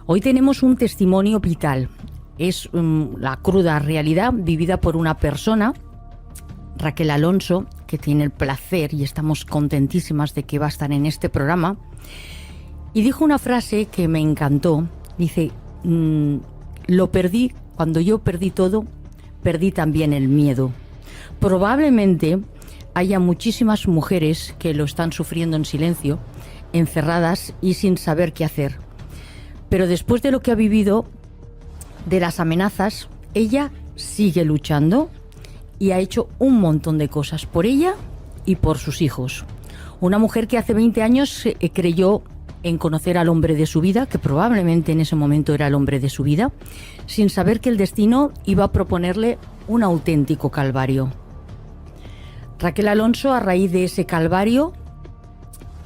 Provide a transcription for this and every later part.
Hoy tenemos un testimonio vital. Es la cruda realidad vivida por una persona, Raquel Alonso, que tiene el placer y estamos contentísimas de que va a estar en este programa. Y dijo una frase que me encantó. Dice, lo perdí, cuando yo perdí todo, perdí también el miedo. Probablemente haya muchísimas mujeres que lo están sufriendo en silencio, encerradas y sin saber qué hacer. Pero después de lo que ha vivido, de las amenazas, ella sigue luchando y ha hecho un montón de cosas por ella y por sus hijos. Una mujer que hace 20 años creyó en conocer al hombre de su vida, que probablemente en ese momento era el hombre de su vida, sin saber que el destino iba a proponerle un auténtico calvario. Raquel Alonso, a raíz de ese calvario,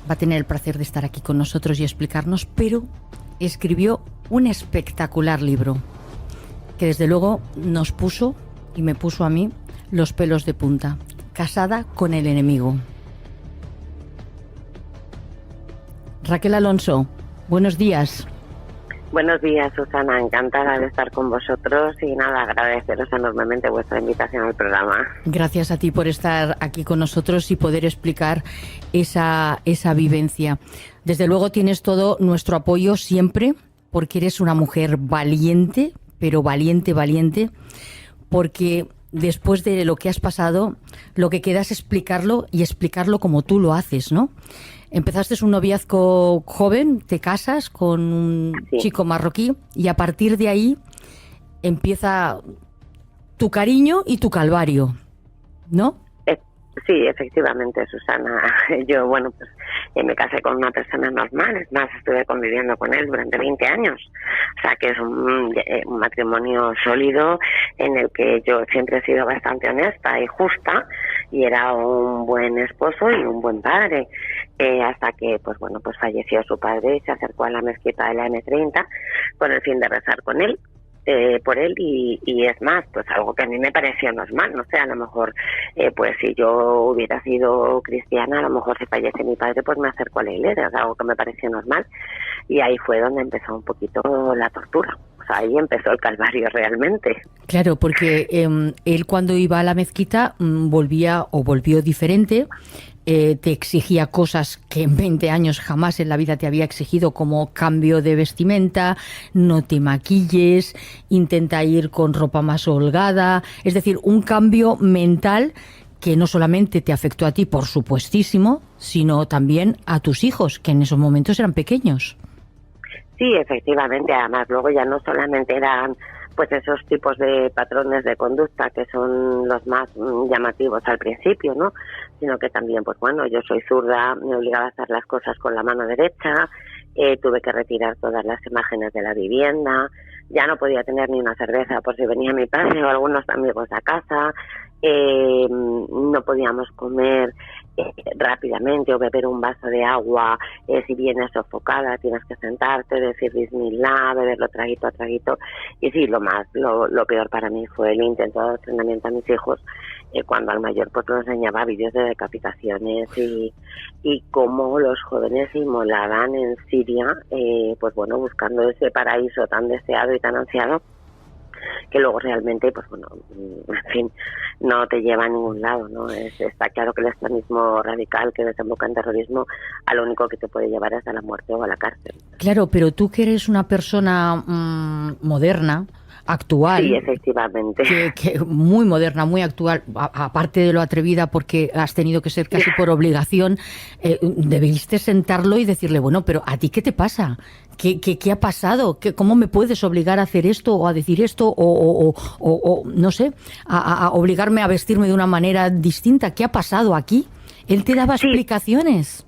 va a tener el placer de estar aquí con nosotros y explicarnos, pero escribió un espectacular libro que desde luego nos puso, y me puso a mí, los pelos de punta. Casada con el enemigo. Raquel Alonso, buenos días. Buenos días, Susana. Encantada de estar con vosotros y nada, agradeceros enormemente vuestra invitación al programa. Gracias a ti por estar aquí con nosotros y poder explicar esa vivencia. Desde luego tienes todo nuestro apoyo siempre, porque eres una mujer valiente, pero valiente, porque después de lo que has pasado, lo que queda es explicarlo y explicarlo como tú lo haces, ¿no? Empezaste un noviazgo joven, te casas con un chico marroquí y a partir de ahí empieza tu cariño y tu calvario, ¿no? Sí, efectivamente, Susana. Yo, me casé con una persona normal, es más, estuve conviviendo con él durante 20 años. O sea, que es un matrimonio sólido en el que yo siempre he sido bastante honesta y justa y era un buen esposo y un buen padre. Hasta que, falleció su padre y se acercó a la mezquita de la M30 con el fin de rezar con él. Por él y es más, pues algo que a mí me pareció normal, no sé, a lo mejor si yo hubiera sido cristiana, a lo mejor si fallece mi padre, pues me acerco a la iglesia, es algo que me pareció normal y ahí fue donde empezó un poquito la tortura, o sea, ahí empezó el calvario realmente. Claro, porque él cuando iba a la mezquita volvió diferente. Te exigía cosas que en 20 años jamás en la vida te había exigido, como cambio de vestimenta, no te maquilles, intenta ir con ropa más holgada, es decir, un cambio mental que no solamente te afectó a ti, por supuestísimo, sino también a tus hijos, que en esos momentos eran pequeños. Sí, efectivamente, además luego ya no solamente eran pues esos tipos de patrones de conducta que son los más llamativos al principio, ¿no? Sino que también, yo soy zurda, me obligaba a hacer las cosas con la mano derecha, tuve que retirar todas las imágenes de la vivienda, ya no podía tener ni una cerveza por si venía mi padre o algunos amigos a casa, no podíamos comer rápidamente o beber un vaso de agua, si vienes sofocada tienes que sentarte, decir bismillah, beberlo traguito a traguito. Y sí, lo peor para mí fue el intento de adoctrinamiento a mis hijos, cuando al mayor pues lo enseñaba vídeos de decapitaciones y cómo los jóvenes inmolaban en Siria, buscando ese paraíso tan deseado y tan ansiado, que luego realmente, en fin, no te lleva a ningún lado, ¿no? Está claro que el extremismo radical que desemboca en terrorismo, a lo único que te puede llevar es a la muerte o a la cárcel. Claro, pero tú que eres una persona moderna, actual. Sí, efectivamente. Que muy moderna, muy actual, aparte de lo atrevida porque has tenido que ser casi por obligación, debiste sentarlo y decirle, bueno, pero ¿a ti qué te pasa? ¿Qué ha pasado? ¿Cómo me puedes obligar a hacer esto o a decir esto o no sé, a obligarme a vestirme de una manera distinta? ¿Qué ha pasado aquí? Él te daba explicaciones.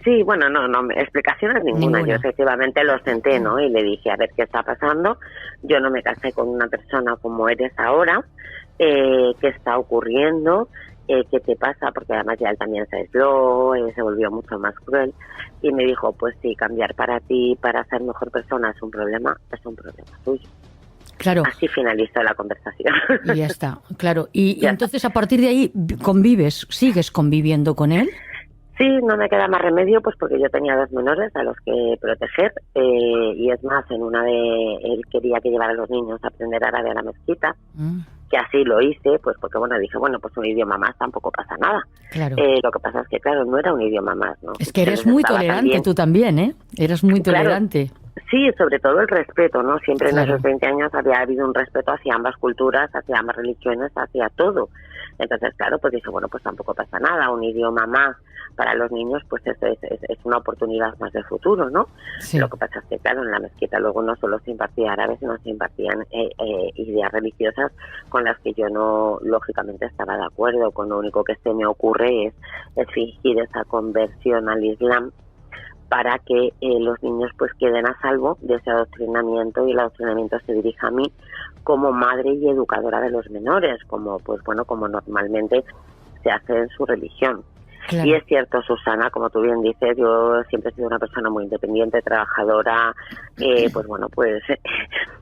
Sí, no, explicaciones ninguna. Yo efectivamente lo senté, ¿no? Y le dije, a ver, ¿qué está pasando? Yo no me casé con una persona como eres ahora. ¿Qué está ocurriendo? ¿Qué te pasa? Porque además ya él también se aisló, se volvió mucho más cruel. Y me dijo, pues sí, cambiar para ti, para ser mejor persona es un problema tuyo. Claro. Así finalizó la conversación. Y ya está, claro. Y entonces a partir de ahí sigues conviviendo con él. Sí, no me queda más remedio, pues porque yo tenía 2 menores a los que proteger, y es más, en una de él quería que llevara a los niños a aprender árabe a la mezquita, que así lo hice, pues porque bueno, dije, bueno, pues un idioma más tampoco pasa nada. Claro. Lo que pasa es que, claro, no era un idioma más, ¿no? Es que eres muy tolerante tú también, ¿eh? Eras muy tolerante. Claro, sí, sobre todo el respeto, ¿no? Siempre Claro. En esos 20 años había habido un respeto hacia ambas culturas, hacia ambas religiones, hacia todo. Entonces, claro, pues dije, bueno, pues tampoco pasa nada, un idioma más para los niños, pues es una oportunidad más de futuro, ¿no? Sí. Lo que pasa es que, claro, en la mezquita luego no solo se impartía árabe, sino se impartían ideas religiosas con las que yo no, lógicamente, estaba de acuerdo. Con lo único que se me ocurre es fingir esa conversión al Islam para que los niños pues queden a salvo de ese adoctrinamiento, y el adoctrinamiento se dirija a mí como madre y educadora de los menores, como pues bueno, como normalmente se hace en su religión. Claro. Y es cierto, Susana, como tú bien dices, yo siempre he sido una persona muy independiente, trabajadora, pues bueno, pues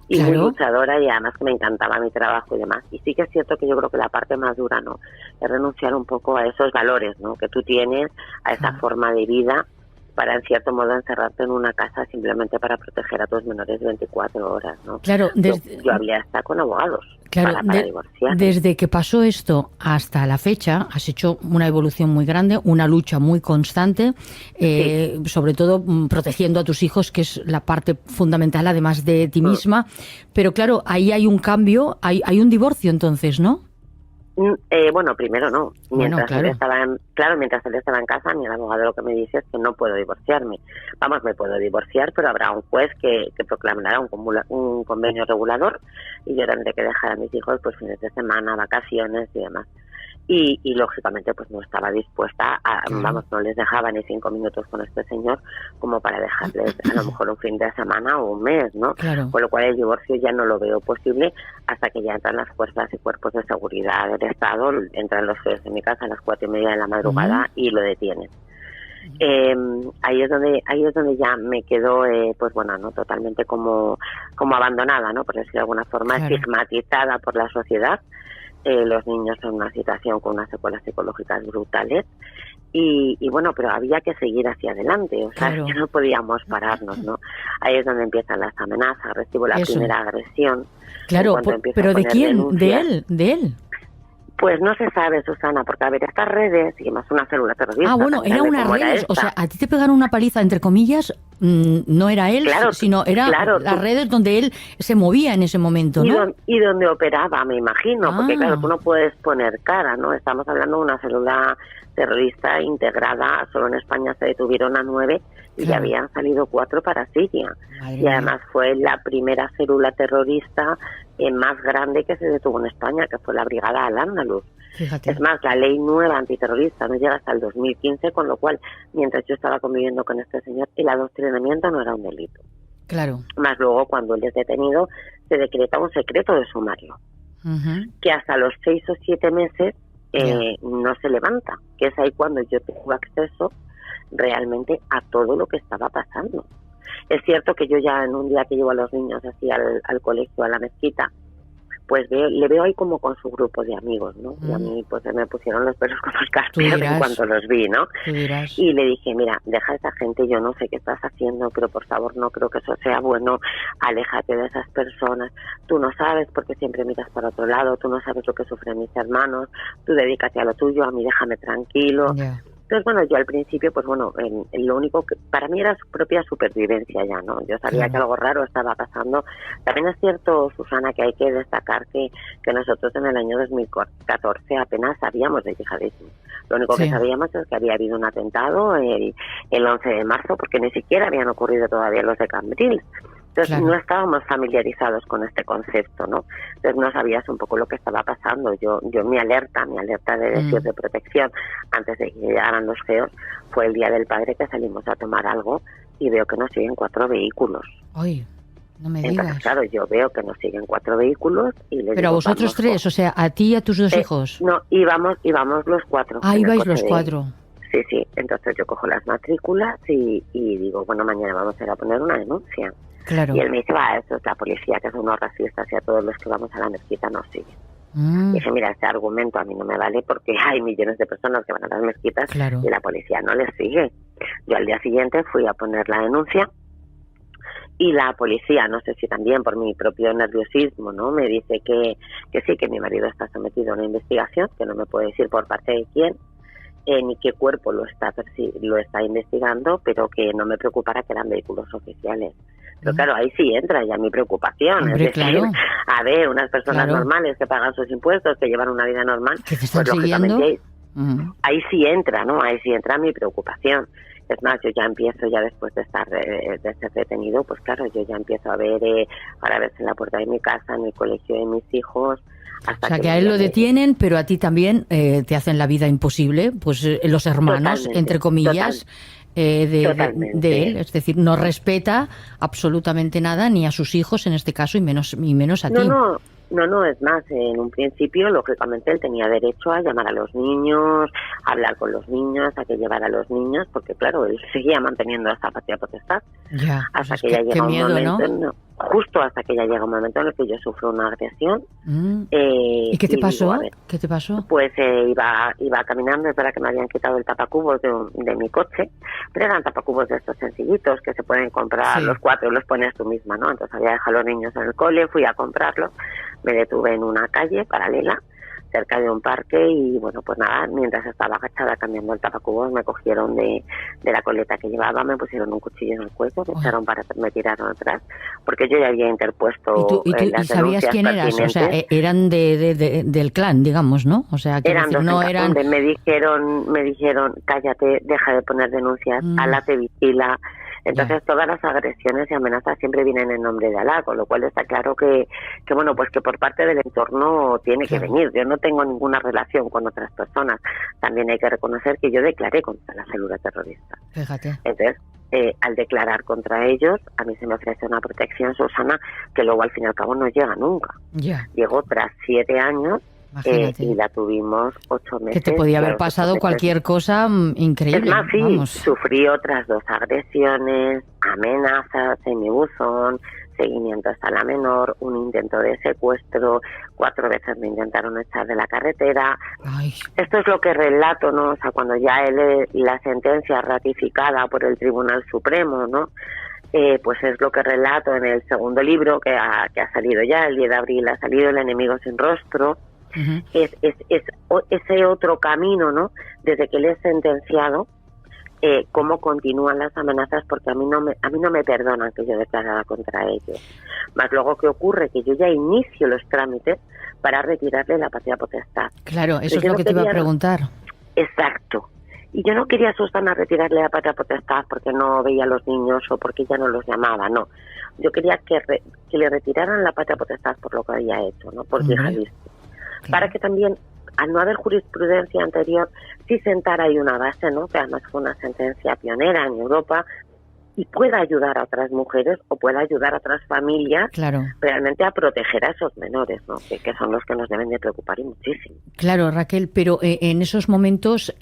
y muy luchadora, y además que me encantaba mi trabajo y demás. Y sí que es cierto que yo creo que la parte más dura, ¿no?, es renunciar un poco a esos valores, ¿no?, que tú tienes, a esa forma de vida, para en cierto modo encerrarte en una casa simplemente para proteger a tus menores 24 horas, ¿no? Claro, yo había estado con abogados para divorciar. Desde que pasó esto hasta la fecha has hecho una evolución muy grande, una lucha muy constante, sí, sobre todo protegiendo a tus hijos, que es la parte fundamental además de ti misma. Pero claro, ahí hay un cambio, hay un divorcio entonces, ¿no? Bueno, primero no. Mientras él estaba en casa, mi abogado lo que me dice es que no puedo divorciarme. Vamos, me puedo divorciar, pero habrá un juez que proclamará un convenio regulador, y yo tendré que dejar a mis hijos pues fines de semana, vacaciones y demás. Y lógicamente pues no estaba dispuesta a, vamos, no les dejaba ni 5 minutos con este señor como para dejarles a lo mejor un fin de semana o un mes, ¿no? Claro. Con lo cual el divorcio ya no lo veo posible hasta que ya entran las fuerzas y cuerpos de seguridad del Estado, entran los jueces en mi casa a las 4:30 de la madrugada y lo detienen. Ahí es donde ya me quedo pues bueno, no totalmente como abandonada, ¿no?, por decirlo de alguna forma, estigmatizada por la sociedad. Los niños en una situación con unas secuelas psicológicas brutales, y bueno, pero había que seguir hacia adelante, o sea, que no podíamos pararnos, ¿no? Ahí es donde empiezan las amenazas, recibo la primera agresión. Claro, pero ¿de quién? ¿De él? Pues no se sabe, Susana, porque a ver, estas redes, y más una célula terrorista. Ah, bueno, era una red, o sea, a ti te pegaron una paliza, entre comillas, no era él, sino era las redes donde él se movía en ese momento, ¿no? Y donde operaba, me imagino, porque claro, tú no puedes poner cara, ¿no? Estamos hablando de una célula terrorista integrada, solo en España se detuvieron a 9 y ya habían salido 4 para Siria. Y además fue la primera célula terrorista más grande que se detuvo en España, que fue la Brigada Al-Ándalus. Fíjate. Es más, la ley nueva antiterrorista no llega hasta el 2015, con lo cual, mientras yo estaba conviviendo con este señor, el adoctrinamiento no era un delito. Claro. Más luego, cuando él es detenido, se decreta un secreto de sumario, que hasta los 6 o 7 meses no se levanta, que es ahí cuando yo tengo acceso realmente a todo lo que estaba pasando. Es cierto que yo ya en un día que llevo a los niños así al colegio, a la mezquita, pues le veo ahí como con su grupo de amigos, ¿no? Y a mí pues me pusieron los pelos como escarpias en cuanto los vi, ¿no? Y le dije, mira, deja a esa gente, yo no sé qué estás haciendo, pero por favor no creo que eso sea bueno, aléjate de esas personas, tú no sabes porque siempre miras para otro lado, tú no sabes lo que sufren mis hermanos, tú dedícate a lo tuyo, a mí déjame tranquilo. Entonces, bueno, yo al principio, pues bueno, lo único que para mí era su propia supervivencia ya, ¿no? Yo sabía que algo raro estaba pasando. También es cierto, Susana, que hay que destacar que nosotros en el año 2014 apenas sabíamos de yihadismo. Lo único que sabíamos es que había habido un atentado el 11 de marzo, porque ni siquiera habían ocurrido todavía los de Cambrils. Entonces no estábamos familiarizados con este concepto, ¿no? Entonces no sabías un poco lo que estaba pasando. Yo mi alerta de decir de protección antes de que llegaran los geos fue el Día del Padre, que salimos a tomar algo y veo que nos siguen 4 vehículos. Ay, no me digas. Entonces, claro, yo veo que nos siguen 4 vehículos y le Pero a vosotros 3, o sea, a ti y a tus 2 hijos. No, íbamos los 4. Ah, ibais los 4. Sí, entonces yo cojo las matrículas y digo, bueno, mañana vamos a ir a poner una denuncia. Claro. Y él me dice, eso es la policía, que son unos racistas, y a todos los que vamos a la mezquita nos siguen. Dije, mira, este argumento a mí no me vale porque hay millones de personas que van a las mezquitas Claro. y la policía no les sigue. Yo al día siguiente fui a poner la denuncia y la policía, no sé si también por mi propio nerviosismo, ¿no?, me dice que sí, que mi marido está sometido a una investigación, que no me puede decir por parte de quién, ni qué cuerpo lo está investigando, pero que no me preocupara que eran vehículos oficiales. Pero claro, ahí sí entra ya mi preocupación. Hombre, es decir, claro. a ver, unas personas Claro. normales que pagan sus impuestos, que llevan una vida normal, ¿Que te están pues siguiendo? lógicamente ahí sí entra, ¿no? Ahí sí entra mi preocupación. Es más, yo ya empiezo, ya después de estar de ser detenido, pues claro, yo ya empiezo a ver, para ver en la puerta de mi casa, en el colegio de mis hijos. Hasta O sea, que a él lo detienen, pero a ti también te hacen la vida imposible, pues los hermanos, Totalmente, entre comillas, totalmente. de él. Es decir, no respeta absolutamente nada, ni a sus hijos en este caso, y menos a ti. No, es más, en un principio, lógicamente, él tenía derecho a llamar a los niños, a hablar con los niños, a que llevara a los niños, porque claro, él seguía manteniendo esa patria potestad. Ya, pues Hasta es que ya qué llega un miedo, momento, justo hasta que ya llega un momento en el que yo sufro una agresión. ¿Y qué te pasó? Digo, a ver, ¿Qué te pasó? pues iba caminando, es verdad que me habían quitado el tapacubos de mi coche, pero eran tapacubos de estos sencillitos que se pueden comprar, Sí. los 4 los pones tú misma, ¿no? Entonces había dejado a los niños en el cole, fui a comprarlos, me detuve en una calle paralela, cerca de un parque, y bueno, pues nada, mientras estaba agachada cambiando el tapacubos, me cogieron de la coleta que llevaba, me pusieron un cuchillo en el cuello, me tiraron atrás, porque yo ya había interpuesto ¿Y las sabías denuncias quién eras? O sea, pertinentes. eran del clan, digamos, ¿no? O sea, quiero Eran decir, dos no en eran... donde me dijeron, cállate, deja de poner denuncias, Alá te vigila. Entonces todas las agresiones y amenazas siempre vienen en nombre de Alá, con lo cual está claro que bueno, pues que por parte del entorno tiene que venir. Yo no tengo ninguna relación con otras personas. También hay que reconocer que yo declaré contra la célula terrorista. Fíjate. Entonces, al declarar contra ellos, a mí se me ofrece una protección, Susana, que luego al fin y al cabo no llega nunca. Ya. Llegó tras 7 años. Imagínate. Y la tuvimos 8 meses. Que te podía haber pasado cualquier cosa increíble. Es más, sí, vamos. sufrí otras 2 agresiones, amenazas en mi buzón, seguimiento hasta la menor, un intento de secuestro, 4 veces me intentaron echar de la carretera. Ay. Esto es lo que relato, ¿no? O sea, cuando ya la sentencia ratificada por el Tribunal Supremo, ¿no? Pues es lo que relato en el segundo libro que ha salido ya, el 10 de abril ha salido, El enemigo sin rostro. Uh-huh. Es ese otro camino, ¿no? Desde que le he sentenciado, cómo continúan las amenazas, porque a mí no me perdonan que yo declarara contra ellos. Más luego, ¿qué ocurre? Que yo ya inicio los trámites para retirarle la patria potestad. Claro, eso es lo que te iba a preguntar. Exacto. Y yo no quería, Susana, retirarle la patria potestad porque no veía a los niños o porque ya no los llamaba, no. Yo quería que le retiraran la patria potestad por lo que había hecho, ¿no? Por yihadista. Para que también, al no haber jurisprudencia anterior, sí sentara ahí una base, ¿no? Que además fue una sentencia pionera en Europa y pueda ayudar a otras mujeres o pueda ayudar a otras familias realmente a proteger a esos menores, ¿no? Que son los que nos deben de preocupar y muchísimo. Claro, Raquel, pero en esos momentos,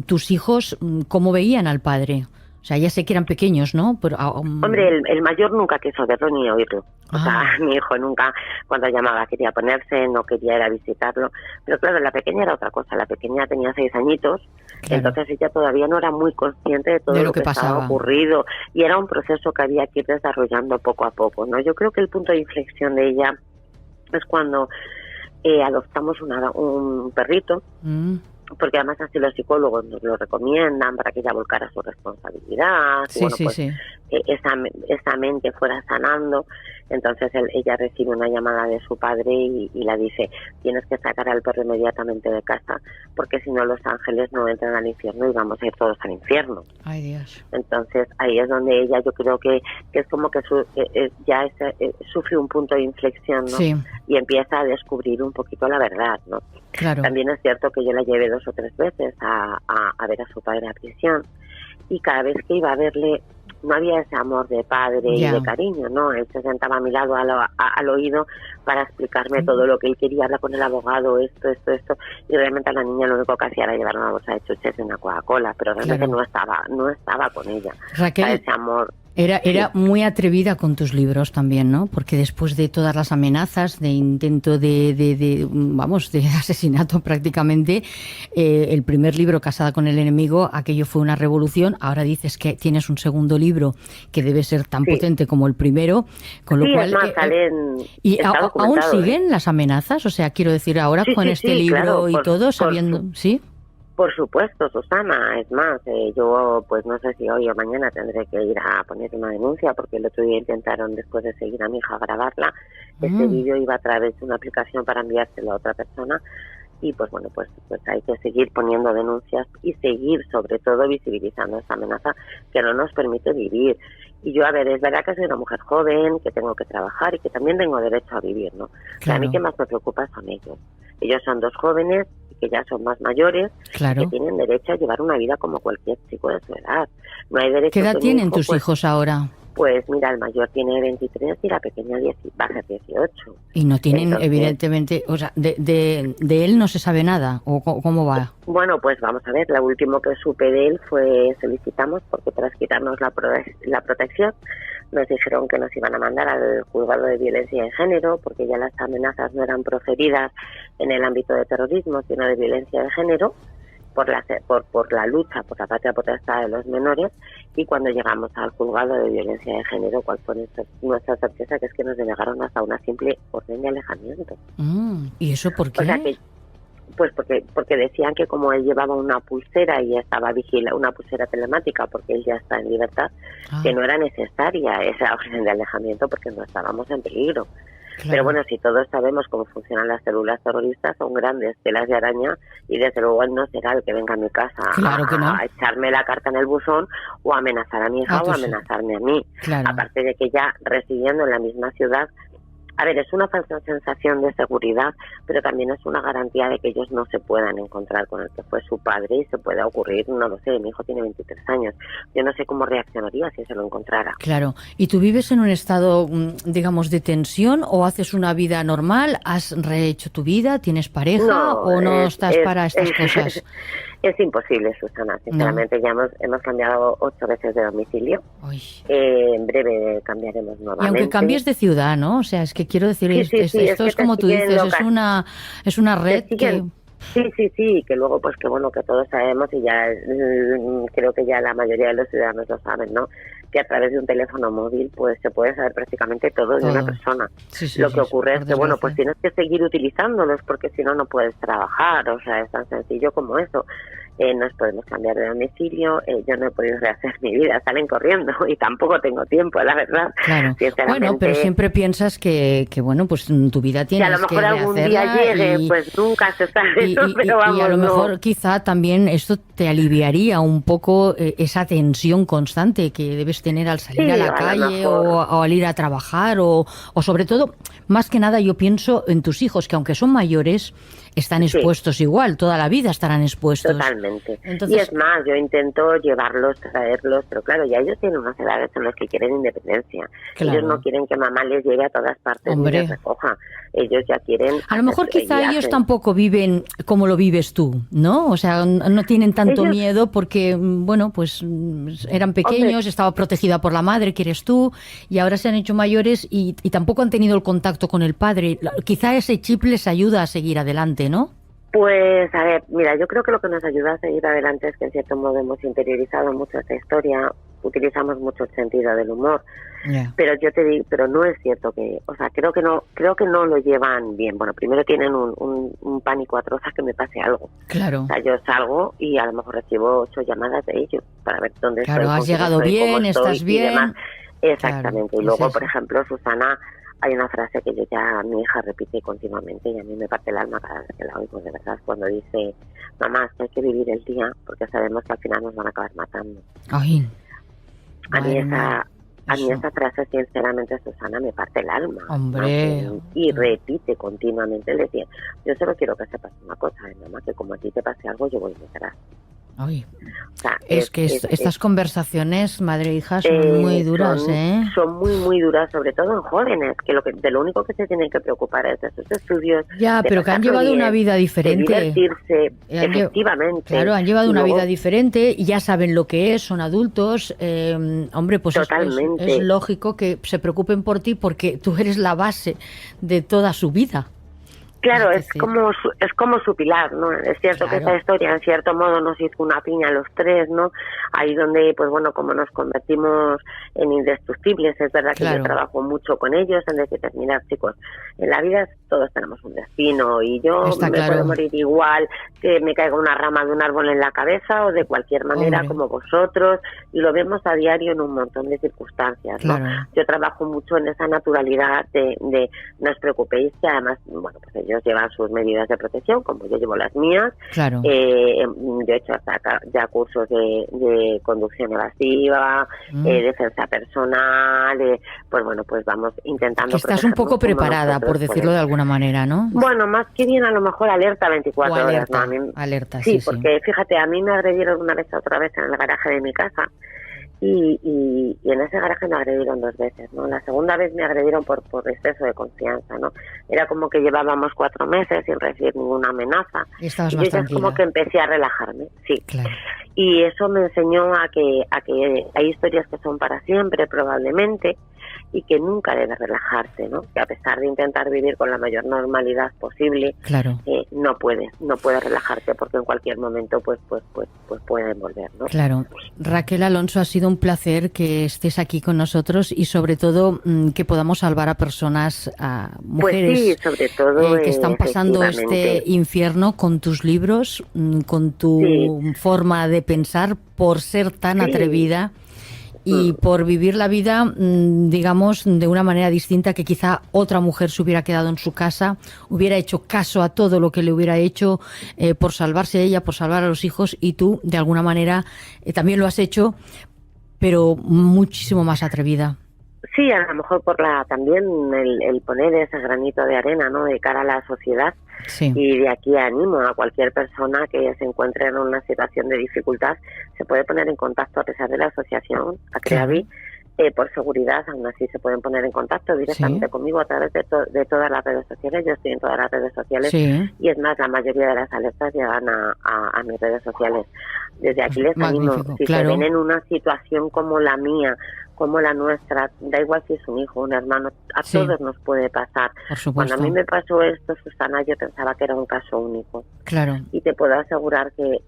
tus hijos, ¿cómo veían al padre? O sea, ya sé que eran pequeños, ¿no? Pero, Hombre, el mayor nunca quiso verlo ni oírlo. O sea, mi hijo nunca, cuando llamaba, quería ponerse, no quería ir a visitarlo. Pero claro, la pequeña era otra cosa. La pequeña tenía 6 añitos, entonces ella todavía no era muy consciente de todo lo que estaba ocurrido. Y era un proceso que había que ir desarrollando poco a poco, ¿no? Yo creo que el punto de inflexión de ella es cuando adoptamos un perrito, porque además así los psicólogos nos lo recomiendan para que ella volcara su responsabilidad, esa mente fuera sanando. Entonces ella recibe una llamada de su padre y la dice: tienes que sacar al perro inmediatamente de casa, porque si no los ángeles no entran al infierno y vamos a ir todos al infierno. Ay, Dios. Entonces ahí es donde ella, yo creo que es como que sufre un punto de inflexión, ¿no? Sí. Y empieza a descubrir un poquito la verdad, ¿no? Claro. También es cierto que yo la llevé 2 o 3 veces a ver a su padre a prisión, y cada vez que iba a verle no había ese amor de padre y de cariño, ¿no? Él se sentaba a mi lado al oído para explicarme todo lo que él quería, hablar con el abogado, esto, y realmente a la niña lo único que hacía era llevar una bolsa de chuches y una Coca-Cola, pero realmente no estaba con ella. Raquel, ese amor. Era muy atrevida con tus libros también, ¿no? Porque después de todas las amenazas, de intento de asesinato prácticamente, el primer libro, Casada con el enemigo, aquello fue una revolución. Ahora dices que tienes un segundo libro que debe ser tan potente como el primero, con lo cual... Es más, ¿y aún siguen las amenazas? O sea, quiero decir, ahora con este libro claro, y todo, sabiendo... ¿Sí? Por supuesto, Susana. Es más, yo pues no sé si hoy o mañana tendré que ir a poner una denuncia, porque el otro día intentaron, después de seguir a mi hija, grabarla. Este vídeo iba a través de una aplicación para enviárselo a otra persona, y pues bueno, pues hay que seguir poniendo denuncias y seguir sobre todo visibilizando esta amenaza que no nos permite vivir. Y yo, a ver, es verdad que soy una mujer joven, que tengo que trabajar y que también tengo derecho a vivir, ¿no? Claro. A mí que más me preocupa son ellos. Ellos son 2 jóvenes que ya son más mayores, claro, que tienen derecho a llevar una vida como cualquier chico de su edad. No hay derecho. ¿Qué edad tienen tus hijos ahora? Pues mira, el mayor tiene 23 y la pequeña va a ser 18. Y no tienen, entonces, evidentemente, o sea, de él no se sabe nada, ¿o cómo va? Bueno, pues vamos a ver, lo último que supe de él fue solicitamos, porque tras quitarnos la protección, nos dijeron que nos iban a mandar al juzgado de violencia de género, porque ya las amenazas no eran proferidas en el ámbito de terrorismo, sino de violencia de género, por la lucha por la patria potestad de los menores. Y cuando llegamos al juzgado de violencia de género, ¿cuál fue nuestra sorpresa? Que es que nos denegaron hasta una simple orden de alejamiento. ¿Y eso por qué? O sea que, pues porque decían que como él llevaba una pulsera y estaba vigilada, una pulsera telemática, porque él ya está en libertad, que no era necesaria esa orden de alejamiento porque no estábamos en peligro. Claro. Pero bueno, si todos sabemos cómo funcionan las células terroristas, son grandes telas de araña, y desde luego él no será el que venga a mi casa a echarme la carta en el buzón o a amenazar a mi hija o a amenazarme a mí. Claro. Aparte de que ya residiendo en la misma ciudad, a ver, es una falsa sensación de seguridad, pero también es una garantía de que ellos no se puedan encontrar con el que fue su padre y se pueda ocurrir, no lo sé, mi hijo tiene 23 años, yo no sé cómo reaccionaría si se lo encontrara. Claro, ¿y tú vives en un estado, digamos, de tensión o haces una vida normal? ¿Has rehecho tu vida? ¿Tienes pareja o no estás para estas cosas? Es imposible, Susana, sinceramente. Ya hemos cambiado 8 veces de domicilio. En breve cambiaremos nuevamente. Y aunque cambies de ciudad, ¿no? O sea, es que quiero decir, esto es como tú dices, es una red que... Sí, que luego pues que bueno, que todos sabemos, y ya creo que ya la mayoría de los ciudadanos lo saben, ¿no? Que a través de un teléfono móvil pues se puede saber prácticamente todo de una persona. Lo que ocurre es que bueno, pues tienes que seguir utilizándolos, porque si no, no puedes trabajar. O sea, es tan sencillo como eso. Nos podemos cambiar de domicilio, yo no he podido rehacer mi vida, salen corriendo y tampoco tengo tiempo, la verdad. Claro. Bueno, pero siempre piensas que bueno, pues tu vida tienes que rehacerla. Que a lo mejor algún día llegue, pues nunca se sabe, pero vamos, y a lo mejor quizá también esto te aliviaría un poco esa tensión constante que debes tener al salir a la calle o al ir a trabajar o sobre todo, más que nada yo pienso en tus hijos, que aunque son mayores, están expuestos igual, toda la vida estarán expuestos. Totalmente. Entonces, y es más, yo intento llevarlos, traerlos, pero claro, ya ellos tienen unas edades en las que quieren independencia. Claro. Ellos no quieren que mamá les lleve a todas partes y les recoja. Ellos ya quieren... A lo mejor quizá ellos tampoco viven como lo vives tú, ¿no? O sea, no tienen tanto miedo porque, bueno, pues eran pequeños, estaba protegida por la madre, que eres tú, y ahora se han hecho mayores y tampoco han tenido el contacto con el padre. Quizá ese chip les ayuda a seguir adelante, ¿no? Pues, a ver, mira, yo creo que lo que nos ayuda a seguir adelante es que en cierto modo hemos interiorizado mucho esta historia, utilizamos mucho el sentido del humor, pero yo te digo, pero no es cierto que, o sea, creo que no lo llevan bien. Bueno, primero tienen un pánico atroz a que me pase algo. Claro. O sea, yo salgo y a lo mejor recibo 8 llamadas de ellos para ver dónde estoy. Claro, has llegado bien, estás bien. Exactamente. Claro, y luego, por ejemplo, Susana, hay una frase que mi hija repite continuamente y a mí me parte el alma cada vez que la oigo, de verdad, cuando dice: mamá, hay que vivir el día porque sabemos que al final nos van a acabar matando. Ay, a mí esa frase, sinceramente, Susana, me parte el alma. Hombre. Y repite continuamente, le decía: yo solo quiero que sepas una cosa, mamá, que como a ti te pase algo, yo voy detrás. Ay, O sea, es que estas conversaciones, madre e hija, son muy duras, Son muy, muy duras, sobre todo en jóvenes, que de lo único que se tienen que preocupar es de sus estudios. Ya, pero que han llevado una vida diferente. De divertirse, efectivamente. Claro, han llevado una vida diferente y ya saben lo que es, son adultos. Hombre, pues es lógico que se preocupen por ti porque tú eres la base de toda su vida. Claro, es como su pilar, ¿no? Es cierto que esta historia, en cierto modo, nos hizo una piña a los tres, ¿no? Ahí donde, pues bueno, como nos convertimos en indestructibles, es verdad que yo trabajo mucho con ellos, en decir, mirad, chicos, en la vida todos tenemos un destino y yo puedo morir igual que me caiga una rama de un árbol en la cabeza o de cualquier manera como vosotros, y lo vemos a diario en un montón de circunstancias, ¿no? Yo trabajo mucho en esa naturalidad de no os preocupéis, que además, bueno, pues ellos llevan sus medidas de protección, como yo llevo las mías. Yo he hecho hasta ya cursos de conducción evasiva, defensa personal, pues bueno, pues vamos intentando... Que estás un poco preparada, por decirlo de alguna manera, ¿no? Bueno, más que bien a lo mejor alerta 24 horas, ¿no? Alerta, sí, porque fíjate, a mí me agredieron una vez otra vez en el garaje de mi casa. Y en ese garaje me agredieron 2 veces, ¿no? La segunda vez me agredieron por exceso de confianza, ¿no? Era como que llevábamos 4 meses sin recibir ninguna amenaza. Y estabas y más yo ya tranquila. como que empecé a relajarme, sí. Claro. Y eso me enseñó a que hay historias que son para siempre, probablemente, y que nunca debes relajarte, ¿no? Que a pesar de intentar vivir con la mayor normalidad posible, no puedes relajarte porque en cualquier momento pues pueden volver, ¿no? Claro. Raquel Alonso, ha sido un placer que estés aquí con nosotros y sobre todo que podamos salvar a personas, a mujeres, pues sí, sobre todo, que están pasando este infierno con tus libros, con tu forma de pensar, por ser tan atrevida. Y por vivir la vida, digamos, de una manera distinta, que quizá otra mujer se hubiera quedado en su casa, hubiera hecho caso a todo lo que le hubiera hecho por salvarse ella, por salvar a los hijos, y tú, de alguna manera, también lo has hecho, pero muchísimo más atrevida. Sí, a lo mejor también el poner ese granito de arena, ¿no?, de cara a la sociedad. Sí. Y de aquí animo a cualquier persona que se encuentre en una situación de dificultad, se puede poner en contacto a pesar de la asociación, a CREAVI, por seguridad, aún así se pueden poner en contacto directamente conmigo a través de todas las redes sociales. Yo estoy en todas las redes sociales y es más, la mayoría de las alertas llegan a mis redes sociales. Desde aquí les animo, si se ven en una situación como la mía, como la nuestra, da igual si es un hijo, un hermano, a todos nos puede pasar. Cuando a mí me pasó esto, Susana, yo pensaba que era un caso único. Claro. Y te puedo asegurar que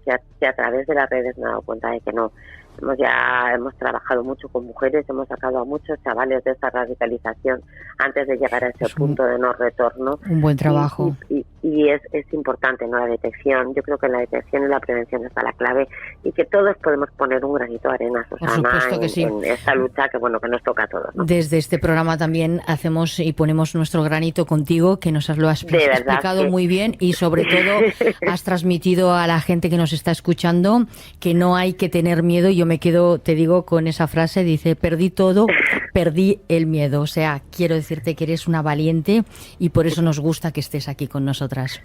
a través de las redes me he dado cuenta de que no. Hemos trabajado mucho con mujeres, hemos sacado a muchos chavales de esta radicalización antes de llegar a ese punto de no retorno. Un buen trabajo. Y es importante, ¿no?, la detección. Yo creo que en la detección y la prevención está la clave, y que todos podemos poner un granito de arena, Susana, en esta lucha que nos toca a todos, ¿no? Desde este programa también hacemos y ponemos nuestro granito contigo, que nos lo has explicado muy bien, y sobre todo has transmitido a la gente que nos está escuchando que no hay que tener miedo. Yo me quedo, te digo, con esa frase, dice: perdí todo, perdí el miedo. O sea, quiero decirte que eres una valiente y por eso nos gusta que estés aquí con nosotras.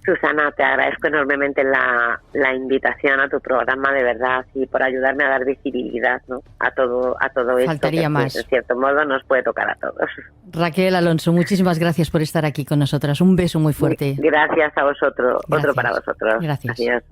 Susana, te agradezco enormemente la invitación a tu programa, de verdad, y por ayudarme a dar visibilidad, ¿no?, a todo esto. Faltaría más. En cierto modo nos puede tocar a todos. Raquel Alonso, muchísimas gracias por estar aquí con nosotras. Un beso muy fuerte. Gracias a vosotros. Otro para vosotros. Gracias. Adiós.